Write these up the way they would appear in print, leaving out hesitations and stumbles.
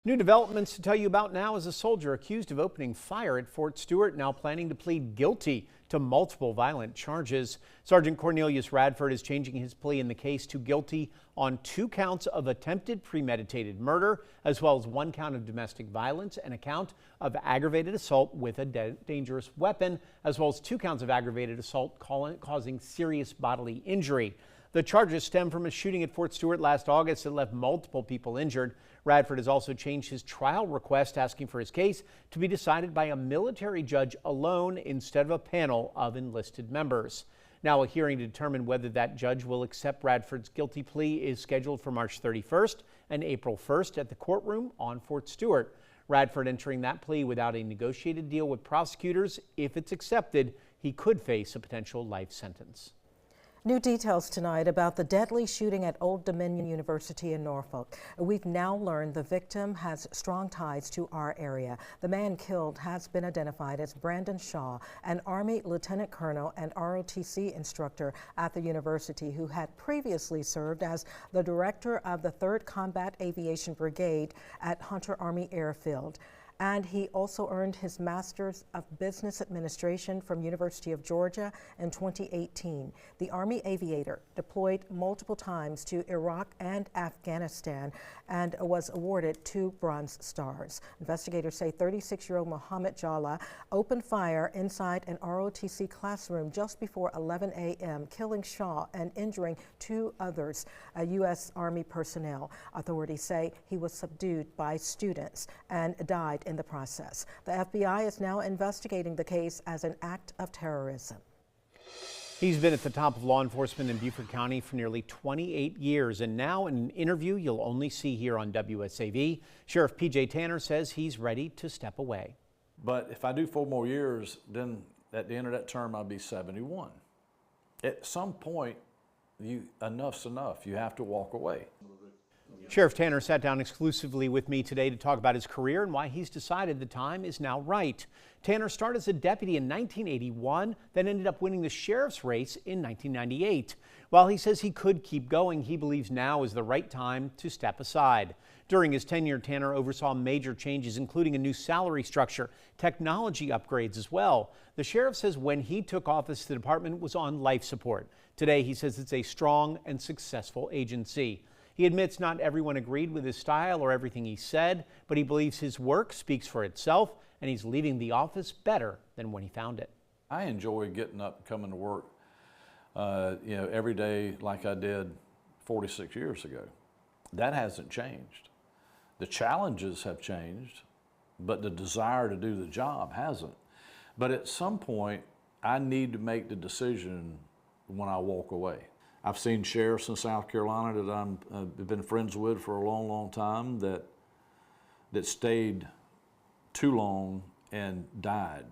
New developments to tell you about now is a soldier accused of opening fire at Fort Stewart now planning to plead guilty to multiple violent charges. Sergeant Cornelius Radford is changing his plea in the case to guilty on 2 counts of attempted premeditated murder, as well as 1 count of domestic violence and a count of aggravated assault with a dangerous weapon, as well as 2 counts of aggravated assault causing serious bodily injury. The charges stem from a shooting at Fort Stewart last August that left multiple people injured. Radford has also changed his trial request, asking for his case to be decided by a military judge alone instead of a panel of enlisted members. Now, a hearing to determine whether that judge will accept Radford's guilty plea is scheduled for March 31st and April 1st at the courtroom on Fort Stewart. Radford entering that plea without a negotiated deal with prosecutors. If it's accepted, he could face a potential life sentence. New details tonight about the deadly shooting at Old Dominion University in Norfolk. We've now learned the victim has strong ties to our area. The man killed has been identified as Brandon Shaw, an Army Lieutenant Colonel and ROTC instructor at the university who had previously served as the director of the 3rd Combat Aviation Brigade at Hunter Army Airfield. And he also earned his Master's of Business Administration from University of Georgia in 2018. The Army aviator deployed multiple times to Iraq and Afghanistan and was awarded 2 Bronze Stars. Investigators say 36-year-old Mohammed Jalla opened fire inside an ROTC classroom just before 11 a.m., killing Shaw and injuring 2 others, U.S. Army personnel. Authorities say he was subdued by students and died in the process. The FBI is now investigating the case as an act of terrorism. He's been at the top of law enforcement in Beaufort County for nearly 28 years, and now in an interview you'll only see here on WSAV, Sheriff P.J. Tanner says he's ready to step away. But if I do 4 more years, then at the end of that term I'll be 71. At some point, enough's enough. You have to walk away. Sheriff Tanner sat down exclusively with me today to talk about his career and why he's decided the time is now right. Tanner started as a deputy in 1981, then ended up winning the sheriff's race in 1998. While he says he could keep going, he believes now is the right time to step aside. During his tenure, Tanner oversaw major changes, including a new salary structure, technology upgrades as well. The sheriff says when he took office, the department was on life support. Today, he says it's a strong and successful agency. He admits not everyone agreed with his style or everything he said, but he believes his work speaks for itself, and he's leaving the office better than when he found it. I enjoy getting up and coming to work, every day like I did 46 years ago. That hasn't changed. The challenges have changed, but the desire to do the job hasn't. But at some point, I need to make the decision when I walk away. I've seen sheriffs in South Carolina that I've been friends with for a long, long time that stayed too long and died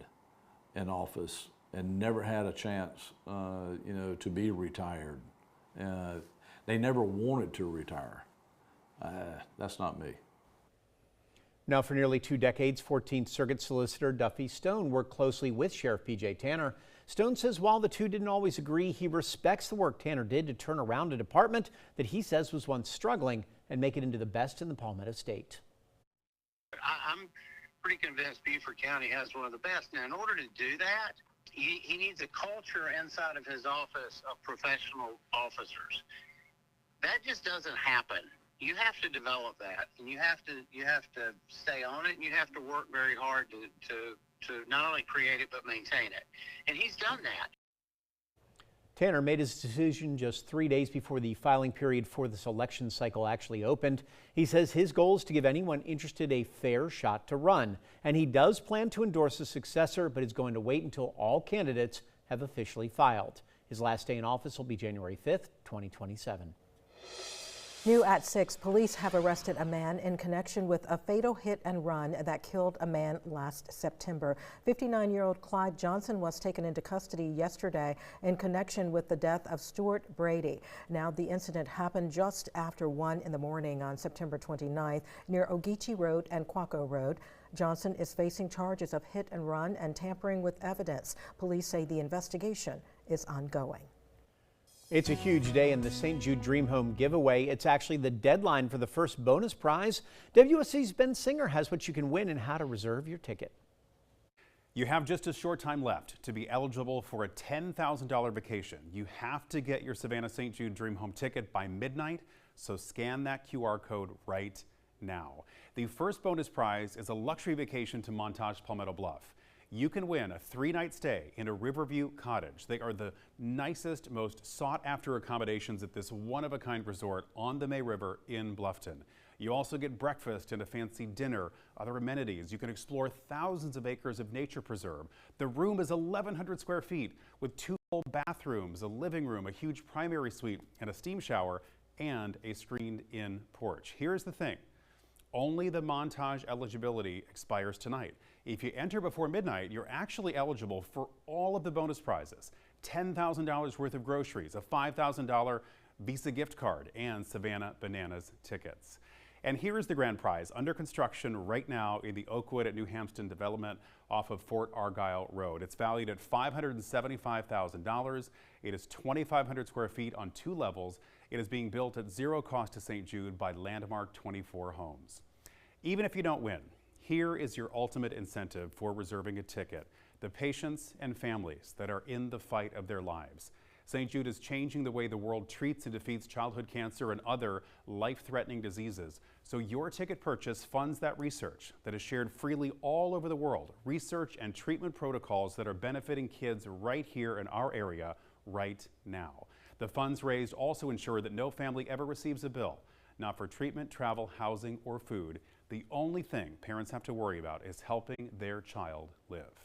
in office and never had a chance, to be retired. They never wanted to retire. That's not me. Now, for nearly 2 decades, 14th Circuit Solicitor Duffy Stone worked closely with Sheriff P.J. Tanner. Stone says while the two didn't always agree, he respects the work Tanner did to turn around a department that he says was once struggling and make it into the best in the Palmetto State. I'm pretty convinced Beaufort County has one of the best. Now, in order to do that, he needs a culture inside of his office of professional officers. That just doesn't happen. You have to develop that, and you have to stay on it, and you have to work very hard to not only create it but maintain it. And he's done that. Tanner made his decision just 3 days before the filing period for this election cycle actually opened. He says his goal is to give anyone interested a fair shot to run, and he does plan to endorse a successor, but is going to wait until all candidates have officially filed. His last day in office will be January 5th, 2027. New at 6, police have arrested a man in connection with a fatal hit and run that killed a man last September. 59-year-old Clyde Johnson was taken into custody yesterday in connection with the death of Stuart Brady. Now, the incident happened just after 1 in the morning on September 29th near Ogeechee Road and Quaco Road. Johnson is facing charges of hit and run and tampering with evidence. Police say the investigation is ongoing. It's a huge day in the St. Jude Dream Home giveaway. It's actually the deadline for the first bonus prize. WSAV's Ben Singer has what you can win and how to reserve your ticket. You have just a short time left to be eligible for a $10,000 vacation. You have to get your Savannah St. Jude Dream Home ticket by midnight, so scan that QR code right now. The first bonus prize is a luxury vacation to Montage Palmetto Bluff. You can win a 3-night stay in a Riverview cottage. They are the nicest, most sought-after accommodations at this one-of-a-kind resort on the May River in Bluffton. You also get breakfast and a fancy dinner, other amenities. You can explore thousands of acres of nature preserve. The room is 1,100 square feet with 2 full bathrooms, a living room, a huge primary suite, and a steam shower, and a screened-in porch. Here's the thing. Only the Montage eligibility expires tonight. If you enter before midnight, you're actually eligible for all of the bonus prizes. $10,000 worth of groceries, a $5,000 Visa gift card, and Savannah Bananas tickets. And here is the grand prize, under construction right now in the Oakwood at New Hampton development off of Fort Argyle Road. It's valued at $575,000. It is 2,500 square feet on 2 levels. It is being built at zero cost to St. Jude by Landmark 24 Homes. Even if you don't win, here is your ultimate incentive for reserving a ticket: the patients and families that are in the fight of their lives. St. Jude is changing the way the world treats and defeats childhood cancer and other life-threatening diseases. So your ticket purchase funds that research that is shared freely all over the world, research and treatment protocols that are benefiting kids right here in our area right now. The funds raised also ensure that no family ever receives a bill, not for treatment, travel, housing, or food. The only thing parents have to worry about is helping their child live.